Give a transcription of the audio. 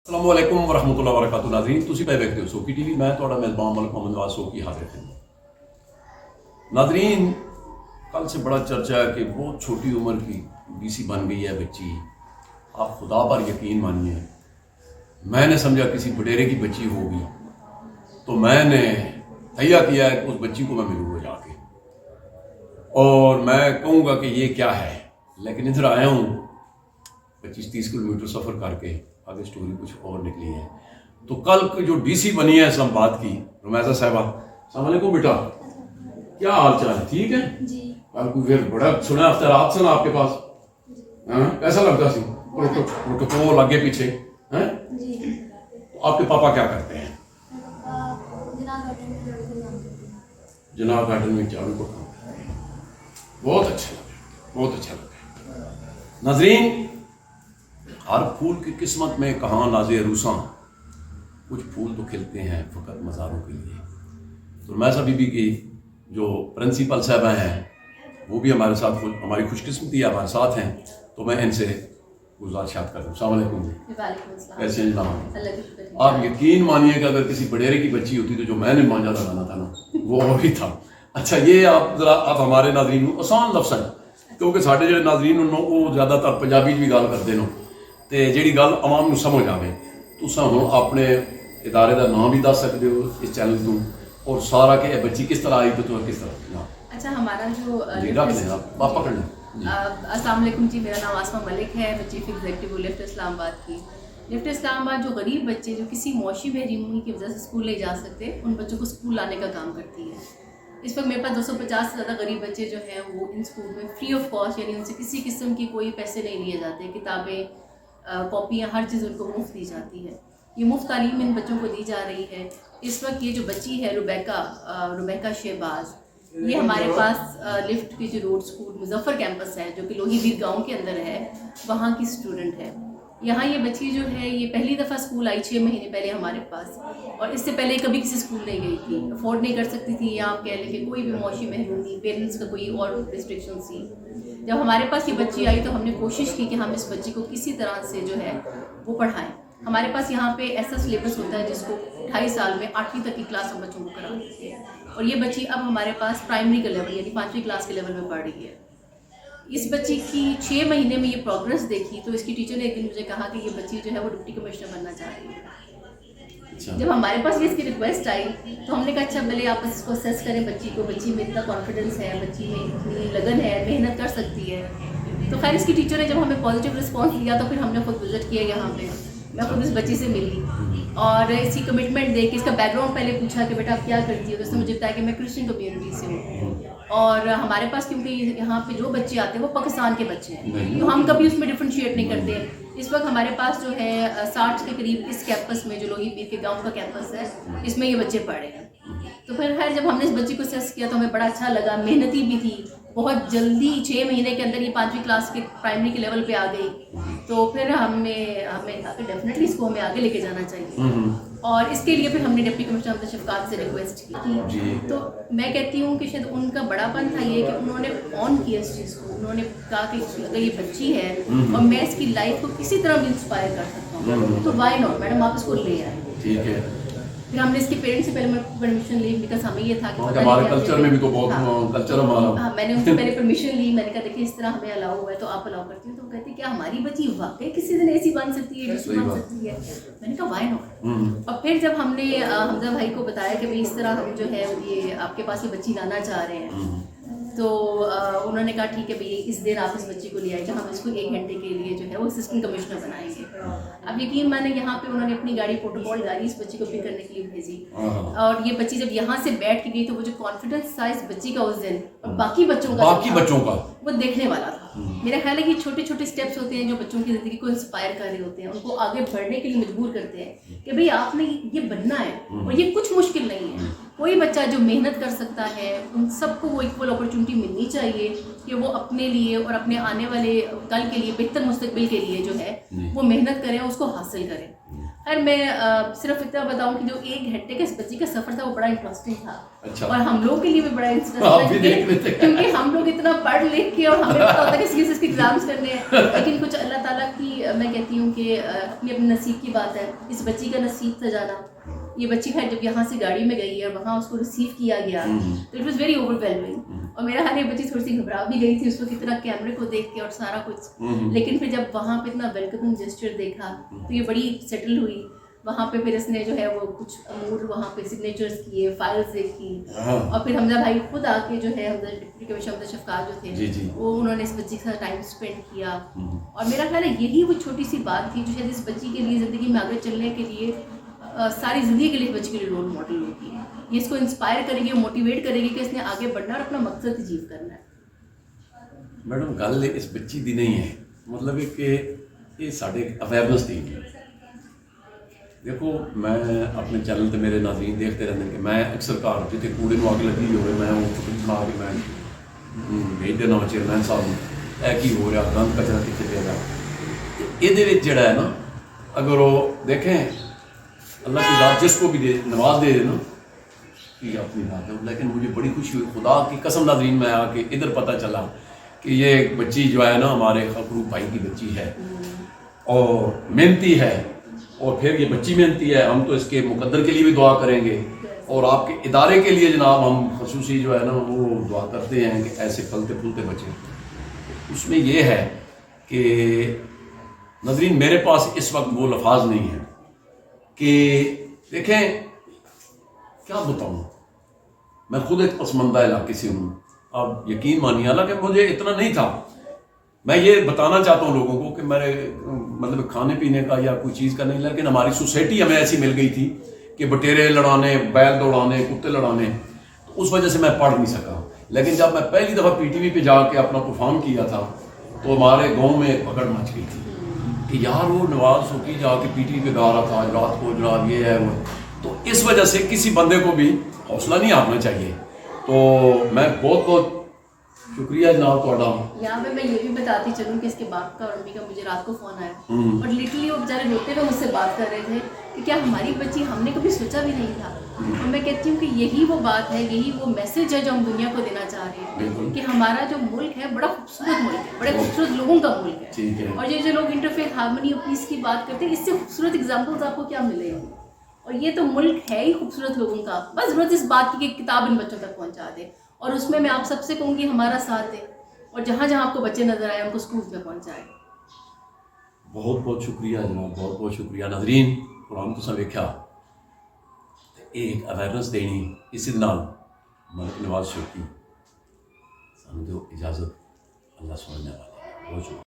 السلام علیکم ورحمۃ اللہ وبرکاتہ ناظرین تسی پہ ویکھتے ہو سوکی ٹی وی میں تھوڑا میزبان ملک محمد نواز سوکی حاضر ہے ناظرین کل سے بڑا چرچا ہے کہ بہت چھوٹی عمر کی ڈی سی بن گئی ہے بچی. آپ خدا پر یقین مانیے میں نے سمجھا کسی بڈیرے کی بچی ہوگی تو میں نے تہیا کیا ہے کہ اس بچی کو میں ملوں گا جا کے اور میں کہوں گا کہ یہ کیا ہے. لیکن ادھر آیا ہوں 25-30 کلومیٹر سفر کر کے آگے سٹوری کچھ اور نکلی ہے. تو کل جو ڈی سی بنی ہے اسلام آباد کی رمیزہ صاحبہ، السلام علیکم بیٹا، کیا حال چال ہے؟ ٹھیک ہے جی. کل کوئی پھر بڑا سنا اختیارات سنا آپ کے پاس، کیسا لگتا سی پروٹوکول آگے پیچھے؟ آپ کے پاپا کیا کرتے ہیں؟ جناب گارڈن میں جھاڑو کو کام کرتے ہیں. بہت اچھا لگا، بہت اچھا لگا. ناظرین ہر پھول کی قسمت میں کہاں ناز عروساں، کچھ پھول تو کھلتے ہیں فقط مزاروں کے لیے. تو رمیزہ بی بی کی جو پرنسپل صاحبہ ہیں وہ بھی ہمارے ساتھ ہماری خوش قسمتی ہے، ہمارے ساتھ ہیں. تو میں ان سے گزارشات کرتا ہوں. السلام علیکم جی. کیسے ہیں جناب؟ آپ یقین مانیے کہ اگر کسی بڈیرے کی بچی ہوتی تو جو میں نے مانجا لگانا تھا نا وہ وہی تھا. اچھا یہ آپ ذرا آپ ہمارے ناظرین آسان لفظ ہیں کیونکہ سارے جو ناظرین وہ زیادہ تر پنجابی بھی گل کرتے ہیں تے جیڑی گل عوام نو سمجھ آوے. تساں ہن اپنے ادارے دا نام بھی دس سکتے ہو اس چینل تو اور سارا کہ بچی کس طرح آئی تو کس طرح. اچھا ہمارا جو آپ پکڑ لیں. السلام علیکم جی، میرا نام آسمہ ملک ہے، میں چیف ایگزیکٹو لفٹ اسلام آباد کی. لفٹ اسلام آباد جو غریب بچے جو کسی معاشی محرومی کی وجہ سے اسکول نہیں جا سکتے ان بچوں کو اسکول لانے کا کام کرتی ہے. اس وقت میرے پاس 250 سے زیادہ غریب بچے جو ہیں وہ ان اسکول میں فری آف کاسٹ، یعنی ان سے کسی قسم کی کوئی پیسے نہیں لیے جاتے. کتابیں، کاپیاں، ہر چیز ان کو مفت دی جاتی ہے. یہ مفت تعلیم ان بچوں کو دی جا رہی ہے. اس وقت یہ جو بچی ہے ربیکہ شہباز، یہ ہمارے پاس لفٹ کی جو روڈ اسکول مظفر کیمپس ہے جو کہ لوہی بیر گاؤں کے اندر ہے وہاں کی اسٹوڈنٹ ہے. یہاں یہ بچی جو ہے یہ پہلی دفعہ اسکول آئی 6 مہینے پہلے ہمارے پاس، اور اس سے پہلے کبھی کسی اسکول نہیں گئی تھی. افورڈ نہیں کر سکتی تھی یا آپ کہہ لیں کہ کوئی بھی معاشی محرومی، پیرنٹس کا کوئی اور ریسٹرکشن تھی. جب ہمارے پاس یہ بچی آئی تو ہم نے کوشش کی کہ ہم اس بچی کو کسی طرح سے جو ہے وہ پڑھائیں. ہمارے پاس یہاں پہ ایسا سلیبس ہوتا ہے جس کو 2.5 سال میں 8ویں تک کی کلاس ہم بچوں کو کرا دیتے ہیں، اور یہ بچی اب ہمارے پاس پرائمری کا لیول یعنی 5ویں کلاس کے لیول میں پڑھ رہی ہے. اس بچی کی 6 مہینے میں یہ پروگرس دیکھی تو اس کی ٹیچر نے ایک دن مجھے کہا کہ یہ بچی جو ہے وہ ڈپٹی کمشنر بننا چاہ رہی ہے. جب ہمارے پاس یہ اس کی ریکویسٹ آئی تو ہم نے کہا اچھا پہلے آپ اس کو اسیس کریں بچی میں اتنا کانفیڈنس ہے، بچی میں اتنی لگن ہے، محنت کر سکتی ہے. تو خیر اس کی ٹیچر نے جب ہمیں پازیٹیو رسپانس دیا تو پھر ہم نے خود وزٹ کیا یہاں پہ. میں خود اس بچی سے ملی اور اس کی کمٹمنٹ دیکھ کے اس کا بیک گراؤنڈ پہلے پوچھا کہ بیٹا آپ کیا کرتی ہو. تو اس نے مجھے بتایا کہ میں کرسچن کمیونٹی سے ہوں اور ہمارے پاس کیونکہ یہاں پہ جو بچے آتے ہیں وہ پاکستان کے بچے ہیں تو ہم کبھی اس میں ڈفرینشیٹ نہیں کرتے. اس وقت ہمارے پاس جو ہے 60 کے قریب اس کیمپس میں جو لوہی پیر کے گاؤں کا کیمپس ہے اس میں یہ بچے پڑھے ہیں. تو پھر خیر جب ہم نے اس بچی کو اسیس کیا تو ہمیں بڑا اچھا لگا. محنتی بھی تھی، بہت جلدی 6 مہینے کے اندر یہ 5ویں کلاس کے پرائمری کے لیول پہ آ گئی. تو پھر ہمیں ڈیفینیٹلی اس کو ہمیں آگے لے کے جانا چاہیے اور اس کے لیے پھر ہم نے ڈپٹی کمشنر شفقات سے ریکویسٹ کی. تو میں کہتی ہوں کہ شاید ان کا بڑا پن تھا یہ کہ انہوں نے آن کیا اس چیز کو. انہوں نے کہا کہ اگر یہ بچی ہے اور میں اس کی لائف کو کسی طرح بھی انسپائر کر سکتا ہوں تو وائی ناٹ میڈم آپ اس کو لے آئیں. ٹھیک ہے. پھر ہم نے اس کے پیرنٹس سے پہلے پرمیشن لی بیکاز ہمیں یہ تھا کہ ہمارے کلچر میں بھی تو بہت کلچر ہمارا. ہاں میں نے ان سے پہلے پرمیشن لی. میں نے کہا دیکھیے اس طرح ہمیں الاؤ ہوا ہے تو آپ الاؤ کرتی ہوں. تو کہتی کیا ہماری بچی واقعی کسی دن ایسی بن سکتی ہے جیسی بن سکتی ہے؟ میں نے کہا وائی ناٹ. اور پھر جب ہم نے حمزہ بھائی کو بتایا کہ بھائی اس طرح ہم جو ہے یہ آپ کے پاس یہ بچی لانا چاہ رہے ہیں تو انہوں نے کہا ٹھیک ہے بھائی اس دن آپ اس بچی کو لے آئے جہاں ہم اس کو 1 گھنٹے کے لیے جو ہے وہ اسسٹنٹ کمشنر بنائیں گے. اب یقین مانے یہاں پہ انہوں نے اپنی گاڑی پروٹوکول گاڑی اس بچی کو پک کرنے کے لیے بھیجی اور یہ بچی جب یہاں سے بیٹھ کے گئی تو وہ جو کانفیڈنس تھا اس بچی کا اس دن اور باقی بچوں کا وہ دیکھنے والا تھا. میرا خیال ہے کہ چھوٹے چھوٹے اسٹیپس ہوتے ہیں جو بچوں کی زندگی کو انسپائر کر رہے ہوتے ہیں، ان کو آگے بڑھنے کے لیے مجبور کرتے ہیں کہ بھئی آپ نے یہ بننا ہے اور یہ کچھ مشکل نہیں ہے. کوئی بچہ جو محنت کر سکتا ہے ان سب کو وہ ایکول اپرچونٹی ملنی چاہیے کہ وہ اپنے لیے اور اپنے آنے والے کل کے لیے بہتر مستقبل کے لیے جو ہے وہ محنت کریں اور اس کو حاصل کریں. خیر میں صرف اتنا بتاؤں کہ جو 1 گھنٹے کا اس بچی کا سفر تھا وہ بڑا انٹرسٹنگ تھا اور ہم لوگ کے لیے بھی بڑا انٹرسٹنگ تھا کیونکہ ہم لوگ اتنا پڑھ لکھ کے اور ہمیں پتا ہوتا ہے کہ اس کے ایگزامس کرنے ہیں لیکن کچھ اللہ تعالیٰ کی میں کہتی ہوں کہ اپنے اپنے نصیب کی بات ہے. اس بچی کا نصیب تھا جانا. یہ بچی خیر جب یہاں سے گاڑی میں گئی ہے اور وہاں اس کو ریسیو کیا گیا تو it was very over whelming. اور میرا خیال یہ بچی تھوڑی سی گھبرا بھی گئی تھی اس وقت اتنا کیمرے کو دیکھ کے اور سارا کچھ, لیکن پھر جب وہاں پہ اتنا ویلکمنگ جسچر دیکھا تو یہ بڑی سیٹل ہوئی. وہاں پہ پھر اس نے جو ہے وہ کچھ امور وہاں پہ سگنیچرز کیے, فائلز دیکھی, اور پھر حمزہ بھائی خود آ کے جو ہے حمزہ شفقات جو تھے وہ انہوں نے اس بچی کے ساتھ ٹائم اسپینڈ کیا. اور میرا خیال ہے یہی وہ چھوٹی سی بات تھی جو شاید اس بچی کے لیے زندگی میں آگے چلنے کے لیے ساری زندگی کے لیے بچی کے لیے رول ماڈل ہوتی ہے. یہ اس کو انسپائر کرے گی, موٹیویٹ کرے گی کہ اس نے آگے بڑھنا اور اپنا مقصد اچیو کرنا ہے. میڈم گل اس بچی دی نہیں ہے, مطلب کہ یہ سارے اویئرنیس دی. دیکھو میں اپنے چینل تے میرے ناظرین دیکھتے رہتے ہیں کہ میں اکثر گھر جتنے کوڑے اگ لگی ہوئے میں وہ بنا کے میں بھیج دینا چیئرمین صاحب اے کی ہو رہا, گند کچرا کتنے پہ گیا. یہ جڑا ہے نا, اگر وہ دیکھیں اللہ کی ذات جس کو بھی دے نواز دے نا کہ اپنی ذات ہے. لیکن مجھے بڑی خوشی ہوئی, خدا کی قسم ناظرین, میں آ کے ادھر پتہ چلا کہ یہ بچی جو ہے نا ہمارے خفروق بھائی کی بچی ہے اور محنتی ہے. اور پھر یہ بچی محنتی ہے, ہم تو اس کے مقدر کے لیے بھی دعا کریں گے اور آپ کے ادارے کے لیے جناب ہم خصوصی جو ہے نا وہ دعا کرتے ہیں کہ ایسے پھلتے پھولتے بچے. اس میں یہ ہے کہ ناظرین میرے پاس اس وقت وہ لفاظ نہیں ہیں کہ دیکھیں کیا بتاؤں, میں خود ایک پسماندہ علاقے سے ہوں. آپ یقین مانیے, حالانکہ مجھے اتنا نہیں تھا. میں یہ بتانا چاہتا ہوں لوگوں کو کہ میرے مطلب کھانے پینے کا یا کوئی چیز کا نہیں, لیکن ہماری سوسائٹی ہمیں ایسی مل گئی تھی کہ بٹیرے لڑانے, بیل دوڑانے, کتے لڑانے, تو اس وجہ سے میں پڑھ نہیں سکا. لیکن جب میں پہلی دفعہ پی ٹی وی پہ جا کے اپنا پرفارم کیا تھا تو ہمارے گاؤں میں ایک پکڑ مچ گئی تھی کہ یار وہ نواز سوکی جا کے پی ٹی وی پہ گا رہا تھا رات کو جناب یہ ہے وہ. تو اس وجہ سے کسی بندے کو بھی حوصلہ نہیں ہارنا چاہیے. تو میں بہت بہت شکریہ جناب تھوڑا. یہاں پہ میں یہ بھی بتاتی چلوں کہ اس کے باپ کا اور امی کا مجھے رات کو فون آیا اور لٹرلی وہ بیچارے روتے ہوئے مجھ سے بات کر رہے تھے کہ کیا ہماری بچی ہم نے کبھی سوچا بھی نہیں تھا. اور میں کہتی ہوں کہ یہی وہ بات ہے, یہی وہ میسج ہے جو ہم دنیا کو دینا چاہ رہے ہیں کہ ہمارا جو ملک ہے بڑا خوبصورت ملک ہے, بڑے خوبصورت لوگوں کا ملک ہے. اور یہ جو لوگ انٹرفیتھ ہارمونی اور پیس کی بات کرتے ہیں, اس سے خوبصورت ایگزامپلز آپ کو کیا ملے گی. اور یہ تو ملک ہے ہی خوبصورت لوگوں کا. بس ضرورت اس بات کی کہ کتاب ان بچوں تک پہنچا دے, اور اس میں آپ سب سے کہوں گی ہمارا ساتھ دیں, اور جہاں جہاں آپ کو بچے نظر آئے ان کو اسکولس میں پہنچائے. بہت بہت شکریہ جناب, بہت بہت شکریہ. ناظرین قرآن تو سب ویکھیا ایک اویئرنیس دینی اسی نال ملک نواز شوکی سانو جو اجازت اللہ سبحانہ والے. بہت شکریہ.